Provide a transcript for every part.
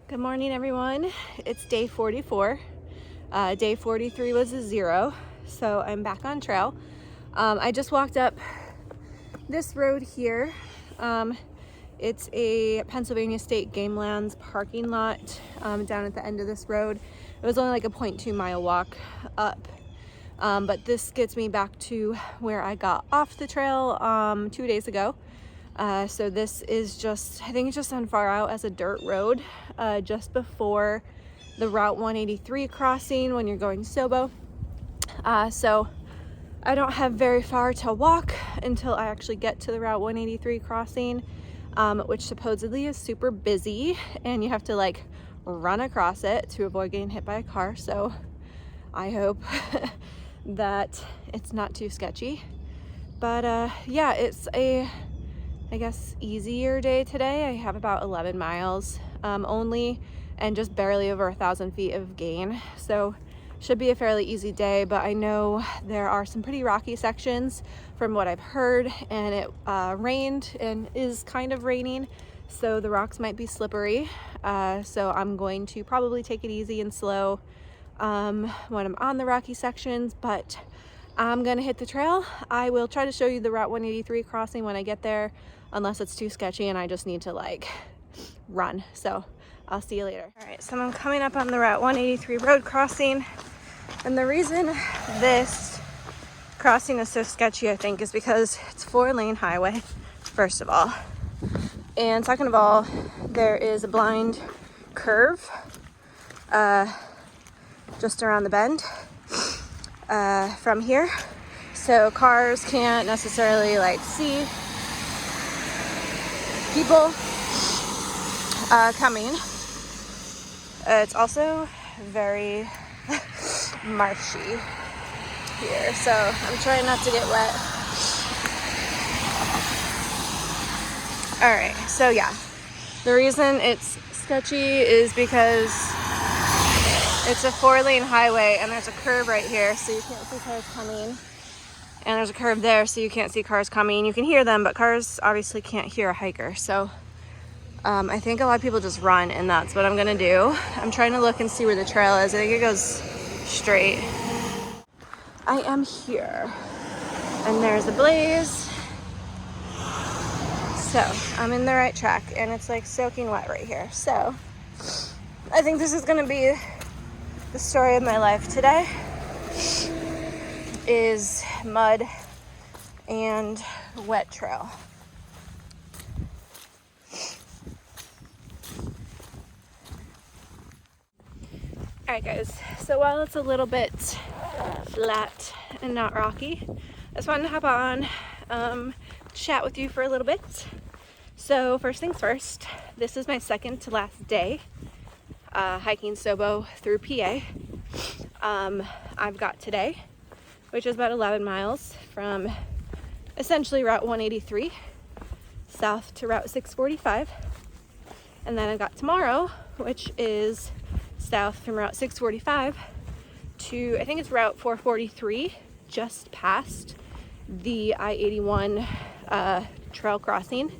Good morning, everyone. It's day 44. Day 43 was a 0, so I'm back on trail. I just walked up this road here. It's a Pennsylvania State Game Lands parking lot down at the end of this road. It was only like a 0.2 mile walk up, but this gets me back to where I got off the trail 2 days ago. So this is just, I think it's just on far out as a dirt road, just before the Route 183 crossing when you're going Sobo. So I don't have very far to walk until I actually get to the Route 183 crossing, which supposedly is super busy and you have to like run across it to avoid getting hit by a car. So I hope that it's not too sketchy. But yeah, it's a, I guess, easier day today. I have about 11 miles only and just barely over 1,000 feet of gain. So should be a fairly easy day, but I know there are some pretty rocky sections from what I've heard, and it rained and is kind of raining. So the rocks might be slippery. So I'm going to probably take it easy and slow when I'm on the rocky sections, but I'm gonna hit the trail. I will try to show you the Route 183 crossing when I get there, unless it's too sketchy and I just need to like run. So I'll see you later. All right, so I'm coming up on the Route 183 road crossing. And the reason this crossing is so sketchy, I think, is because it's 4-lane highway, first of all. And second of all, there is a blind curve just around the bend from here. So cars can't necessarily like see people coming. It's also very marshy here, so I'm trying not to get wet. All right, so yeah, the reason it's sketchy is because it's a 4-lane highway and there's a curve right here, so you can't see cars coming. And there's a curve there, so you can't see cars coming. You can hear them, but cars obviously can't hear a hiker. So I think a lot of people just run, and that's what I'm gonna do. I'm trying to look and see where the trail is. I think it goes straight. I am here, and there's a blaze. So I'm in the right track, and it's like soaking wet right here. So I think this is gonna be the story of my life today. Is mud and wet trail. Alright guys, so while it's a little bit flat and not rocky, I just wanted to hop on, chat with you for a little bit. So first things first, this is my second to last day hiking Sobo through PA. I've got today, which is about 11 miles from essentially Route 183 south to Route 645. And then I've got tomorrow, which is south from Route 645 to, I think it's Route 443, just past the I-81 trail crossing.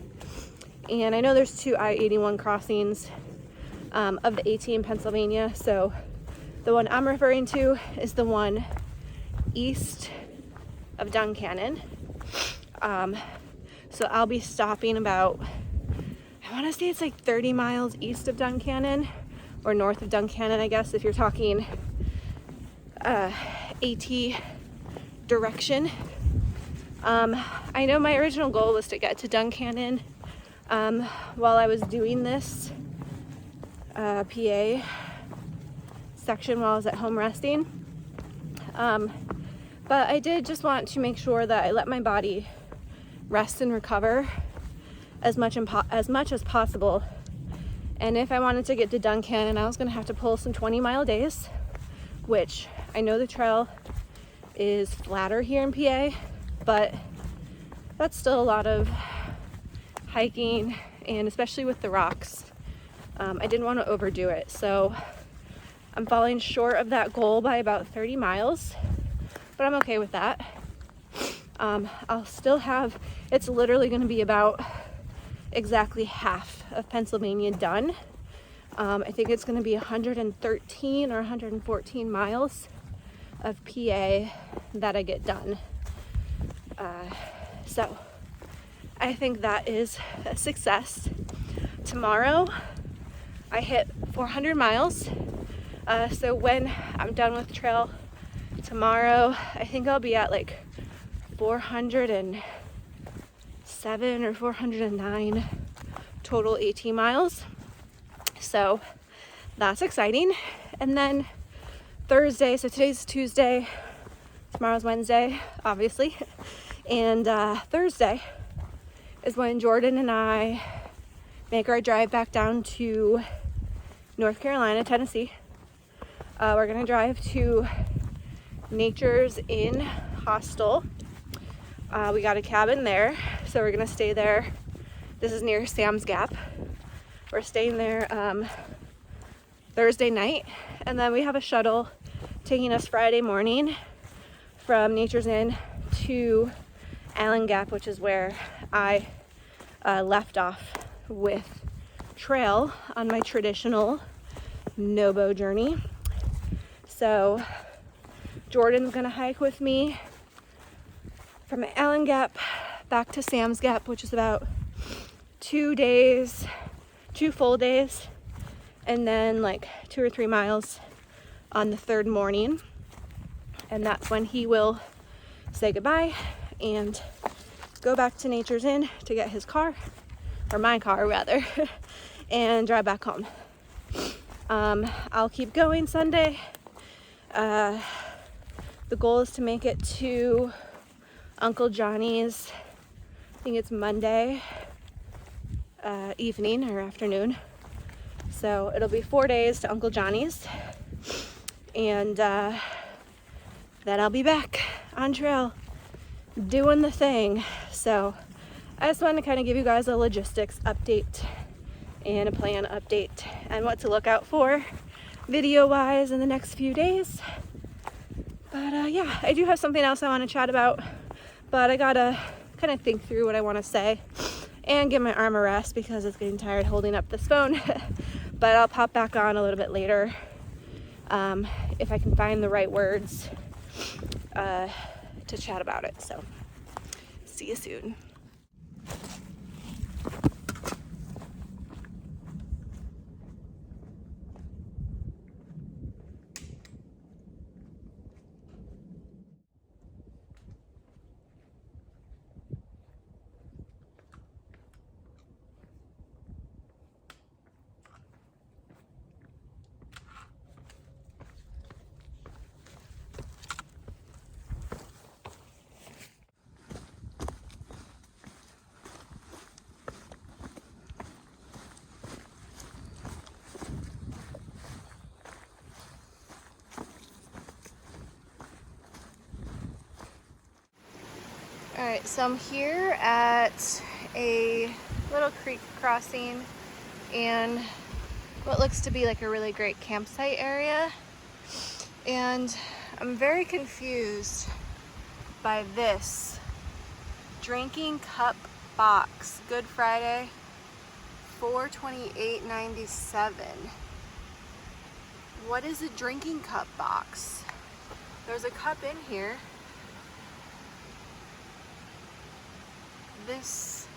And I know there's 2 I-81 crossings of the AT in Pennsylvania. So the one I'm referring to is the one east of Duncannon. So I'll be stopping about, I want to say it's like 30 miles east of Duncannon, or north of Duncannon, I guess, if you're talking AT direction. I know my original goal was to get to Duncannon while I was doing this PA section while I was at home resting. But I did just want to make sure that I let my body rest and recover as much as possible. And if I wanted to get to Duncannon, I was going to have to pull some 20-mile days, which I know the trail is flatter here in PA, but that's still a lot of hiking, and especially with the rocks, I didn't want to overdo it. So I'm falling short of that goal by about 30 miles, but I'm okay with that. I'll still have, it's literally going to be about exactly half of Pennsylvania done. I think it's going to be 113 or 114 miles of PA that I get done. So I think that is a success. Tomorrow I hit 400 miles. So when I'm done with trail tomorrow, I think I'll be at like 407 or 409 total AT miles. So that's exciting. And then Thursday, so today's Tuesday, tomorrow's Wednesday, obviously. And Thursday is when Jordan and I make our drive back down to North Carolina, Tennessee. We're gonna drive to Nature's Inn Hostel. We got a cabin there, so we're gonna stay there. This is near Sam's Gap. We're staying there Thursday night, and then we have a shuttle taking us Friday morning from Nature's Inn to Allen Gap, which is where I left off with trail on my traditional Nobo journey. So Jordan's gonna hike with me from Allen Gap back to Sam's Gap, which is about 2 full days, and then like 2 or 3 miles on the third morning. And that's when he will say goodbye and go back to Nature's Inn to get his car, or my car rather, and drive back home. I'll keep going Sunday. The goal is to make it to Uncle Johnny's, I think it's Monday evening or afternoon. So it'll be 4 days to Uncle Johnny's, and then I'll be back on trail doing the thing. So I just wanted to kind of give you guys a logistics update and a plan update and what to look out for video wise in the next few days. But yeah, I do have something else I want to chat about, but I gotta kind of think through what I want to say and give my arm a rest because it's getting tired holding up this phone. But I'll pop back on a little bit later if I can find the right words to chat about it. So see you soon. Alright, so I'm here at a little creek crossing and what looks to be like a really great campsite area, and I'm very confused by this drinking cup box. Good Friday, $428.97. What is a drinking cup box? There's a cup in here. This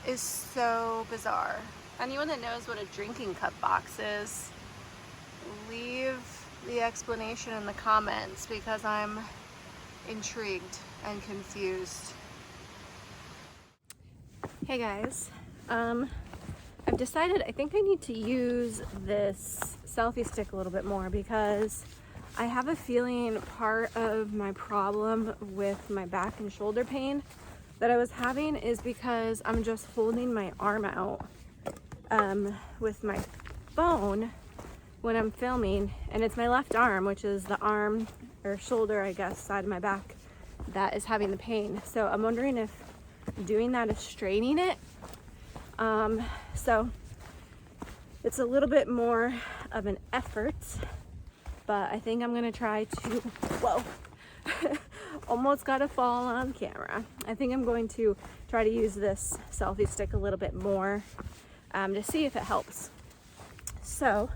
is so bizarre. Anyone that knows what a drinking cup box is, leave the explanation in the comments because I'm intrigued and confused. Hey guys, I've decided I think I need to use this selfie stick a little bit more because I have a feeling part of my problem with my back and shoulder pain that I was having is because I'm just holding my arm out with my phone when I'm filming, and it's my left arm, which is the arm or shoulder, I guess, side of my back that is having the pain. So I'm wondering if doing that is straining it. So it's a little bit more of an effort, but I think I'm gonna try to, whoa, almost got a fall on camera. I think I'm going to try to use this selfie stick a little bit more to see if it helps. So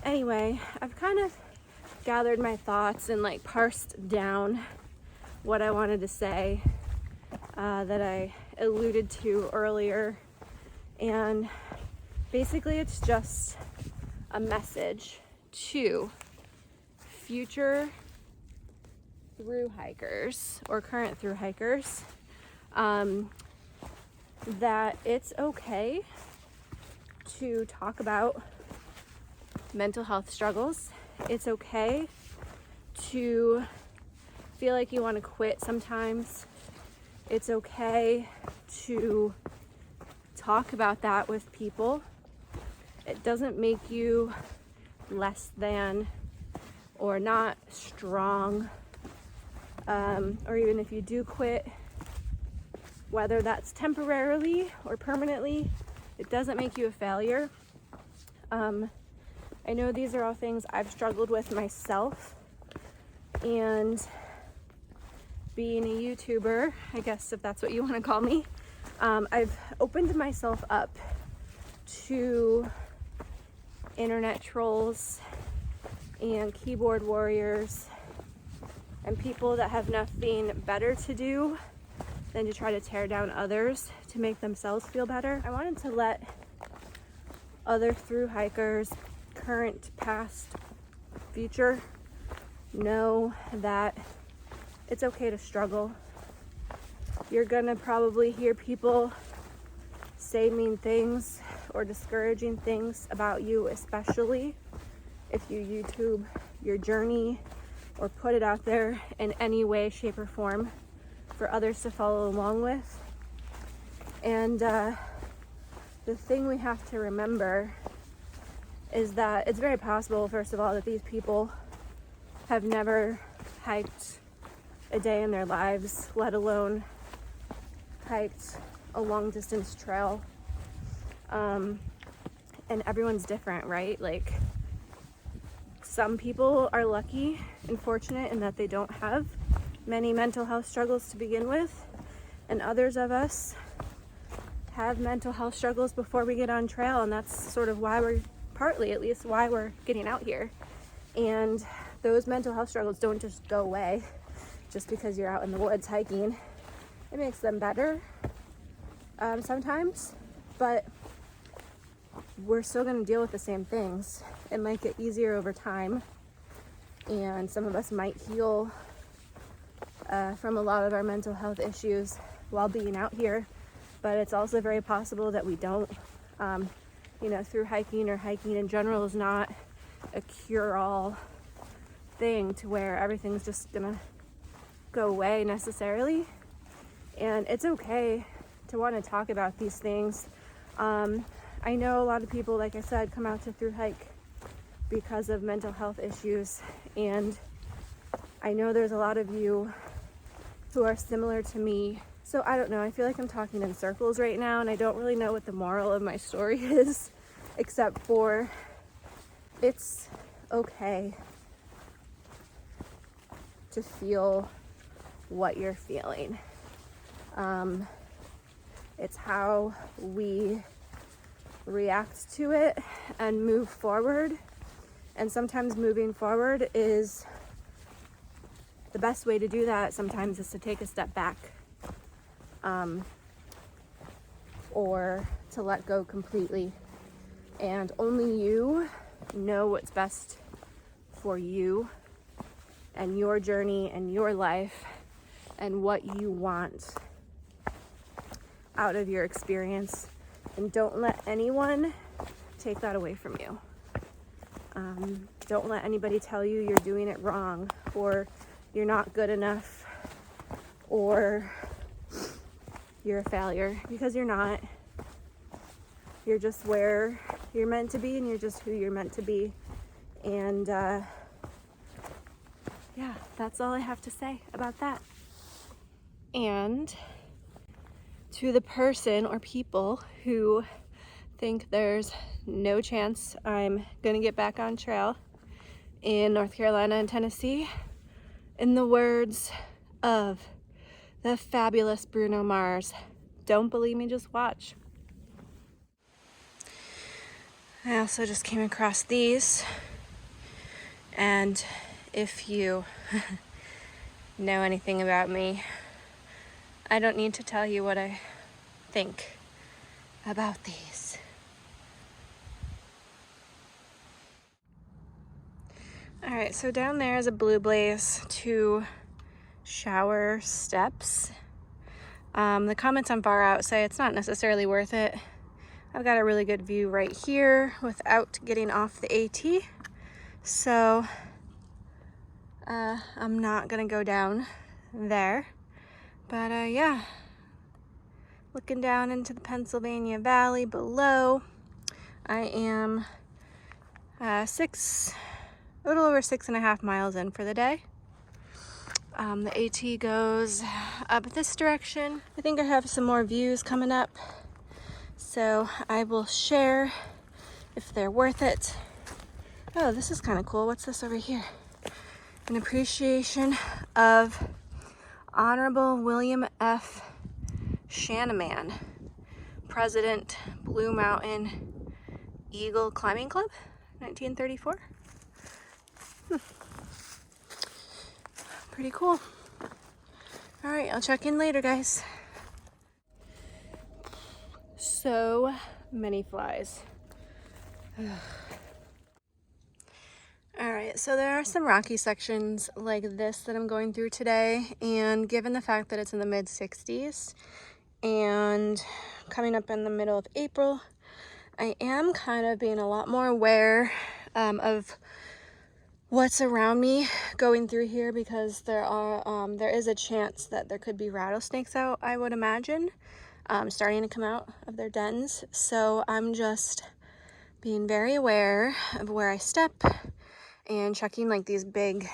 anyway, I've kind of gathered my thoughts and like parsed down what I wanted to say that I alluded to earlier. And basically it's just a message to future thru hikers or current thru hikers that it's okay to talk about mental health struggles. It's okay to feel like you want to quit sometimes. It's okay to talk about that with people. It doesn't make you less than or not strong, or even if you do quit, whether that's temporarily or permanently, it doesn't make you a failure. I know these are all things I've struggled with myself, and being a YouTuber, I guess if that's what you want to call me, I've opened myself up to internet trolls and keyboard warriors and people that have nothing better to do than to try to tear down others to make themselves feel better. I wanted to let other thru hikers, current, past, future, know that it's okay to struggle. You're gonna probably hear people say mean things or discouraging things about you, especially if you YouTube your journey or put it out there in any way, shape, or form for others to follow along with. And the thing we have to remember is that it's very possible, first of all, that these people have never hiked a day in their lives, let alone hiked a long distance trail. And everyone's different, right? Like, some people are lucky and fortunate in that they don't have many mental health struggles to begin with, and others of us have mental health struggles before we get on trail, and that's sort of why we're, partly at least, why we're getting out here. And those mental health struggles don't just go away just because you're out in the woods hiking. It makes them better sometimes, but we're still going to deal with the same things. It might get easier over time, and some of us might heal from a lot of our mental health issues while being out here, but it's also very possible that we don't. Through hiking or hiking in general is not a cure-all thing to where everything's just gonna go away necessarily. And it's okay to want to talk about these things. I know a lot of people, like I said, come out to thru hike because of mental health issues, and I know there's a lot of you who are similar to me. So I don't know, I feel like I'm talking in circles right now, and I don't really know what the moral of my story is, except for it's okay to feel what you're feeling. It's how we react to it and move forward. And sometimes moving forward is the best way to do that. Sometimes is to take a step back, or to let go completely. And only you know what's best for you and your journey and your life and what you want out of your experience. And don't let anyone take that away from you. Don't let anybody tell you you're doing it wrong, or you're not good enough, or you're a failure, because you're not. You're just where you're meant to be, and you're just who you're meant to be. And yeah, that's all I have to say about that. And to the person or people who think there's no chance I'm gonna get back on trail in North Carolina and Tennessee, in the words of the fabulous Bruno Mars, don't believe me, just watch. I also just came across these, and if you know anything about me, I don't need to tell you what I think about these. All right, so down there is a Blue Blaze 2 shower steps. The comments on Far Out say it's not necessarily worth it. I've got a really good view right here without getting off the AT. So I'm not gonna go down there. But yeah, looking down into the Pennsylvania Valley below. I am a little over 6.5 miles in for the day. The AT goes up this direction. I think I have some more views coming up, so I will share if they're worth it. Oh, this is kind of cool. What's this over here? An appreciation of Honorable William F. Shanaman, President, Blue Mountain Eagle Climbing Club, 1934. Pretty cool. All right, I'll check in later, guys. So many flies. All right, so there are some rocky sections like this that I'm going through today, and given the fact that it's in the mid 60s and coming up in the middle of April, I am kind of being a lot more aware of what's around me going through here, because there is a chance that there could be rattlesnakes out, I would imagine, starting to come out of their dens. So I'm just being very aware of where I step and checking like these big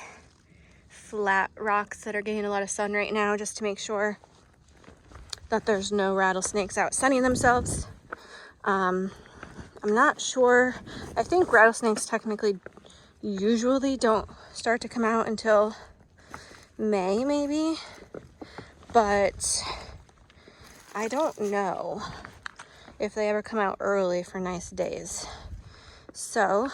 flat rocks that are getting a lot of sun right now, just to make sure that there's no rattlesnakes out sunning themselves. I'm not sure. I think rattlesnakes technically usually don't start to come out until May, maybe, but I don't know if they ever come out early for nice days. So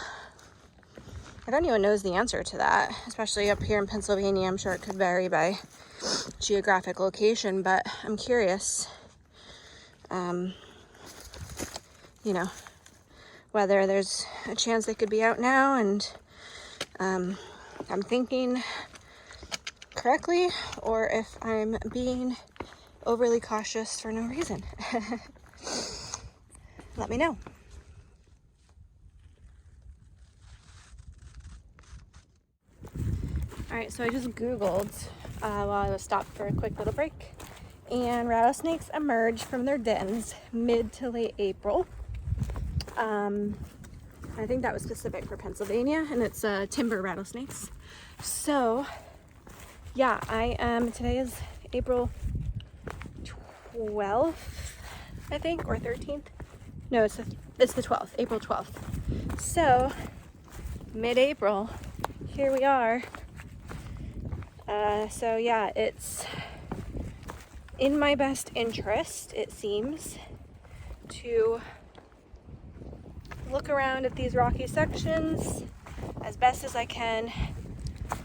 if anyone knows the answer to that, especially up here in Pennsylvania, I'm sure it could vary by geographic location, but I'm curious, you know, whether there's a chance they could be out now, and I'm thinking correctly, or if I'm being overly cautious for no reason. Let me know. All right, so I just Googled while I was stopped for a quick little break, and rattlesnakes emerge from their dens mid to late April. I think that was specific for Pennsylvania, and it's timber rattlesnakes. So yeah, today is April 12th, I think, or 13th. No, it's the 12th, April 12th. So mid-April, here we are. So yeah, it's in my best interest, it seems, to look around at these rocky sections as best as I can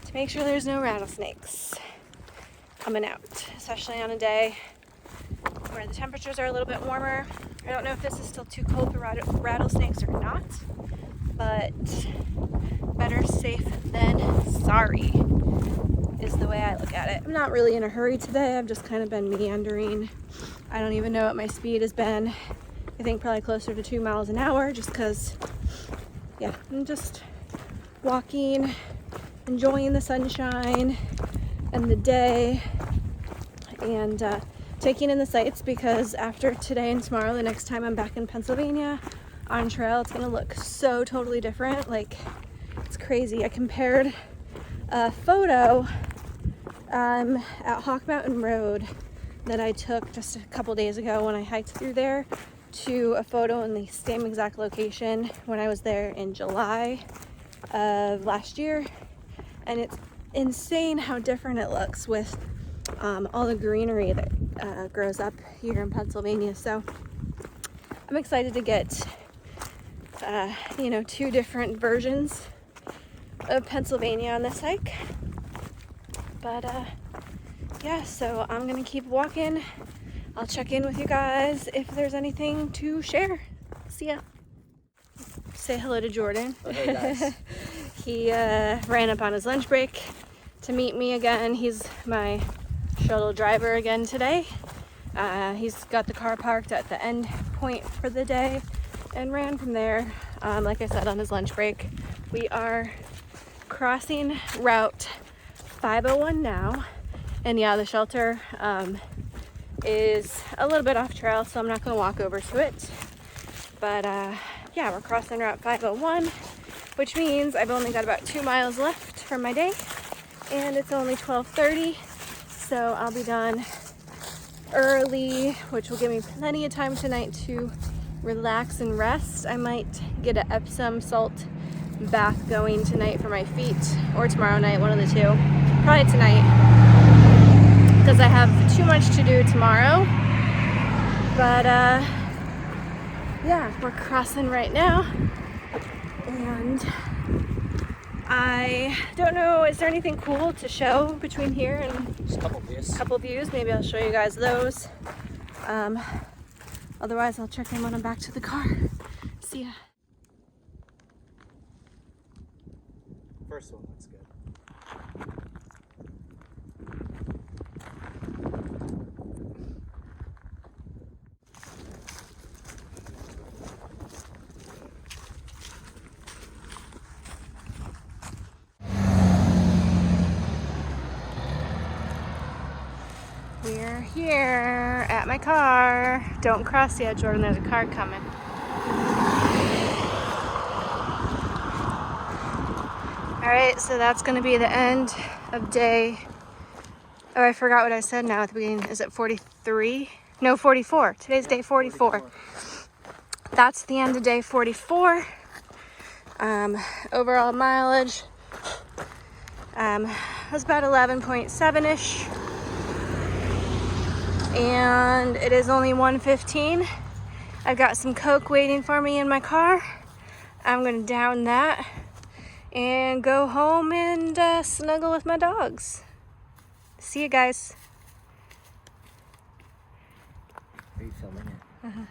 to make sure there's no rattlesnakes coming out, especially on a day where the temperatures are a little bit warmer. I don't know if this is still too cold for rattlesnakes or not, but better safe than sorry is the way I look at it. I'm not really in a hurry today. I've just kind of been meandering. I don't even know what my speed has been. I think probably closer to 2 miles an hour, just because, yeah, I'm just walking, enjoying the sunshine and the day, and taking in the sights, because after today and tomorrow, the next time I'm back in Pennsylvania on trail, it's gonna look so totally different. Like, it's crazy. I compared a photo at Hawk Mountain Road that I took just a couple days ago when I hiked through there to a photo in the same exact location when I was there in July of last year, and it's insane how different it looks with all the greenery that grows up here in Pennsylvania. So I'm excited to get you know, 2 different versions of Pennsylvania on this hike. But yeah, so I'm gonna keep walking. I'll check in with you guys if there's anything to share. See ya. Say hello to Jordan. Oh, hey guys. He ran up on his lunch break to meet me again. He's my shuttle driver again today. He's got the car parked at the end point for the day and ran from there, like I said, on his lunch break. We are crossing Route 501 now, and yeah, the shelter is a little bit off trail, so I'm not going to walk over to it. But yeah, we're crossing Route 501, which means I've only got about 2 miles left for my day, and it's only 12:30, so I'll be done early, which will give me plenty of time tonight to relax and rest. I might get an Epsom salt bath going tonight for my feet, or tomorrow night, one of the two. Probably tonight, because I have too much to do tomorrow. But yeah, we're crossing right now, and I don't know, is there anything cool to show between here and Just a couple views. couple views? Maybe I'll show you guys those. Otherwise I'll check in when I'm back to the car. See ya. First one looks good. We're here at my car. Don't cross yet, Jordan. There's a car coming. All right, so that's going to be the end of day. Oh, I forgot what I said now at the beginning. Is it 43? No, 44. Today's day 44. That's the end of day 44. Overall mileage was about 11.7-ish. And it is only 1:15. I've got some Coke waiting for me in my car. I'm gonna down that and go home and snuggle with my dogs. See you guys. Are you filming it? Uh-huh.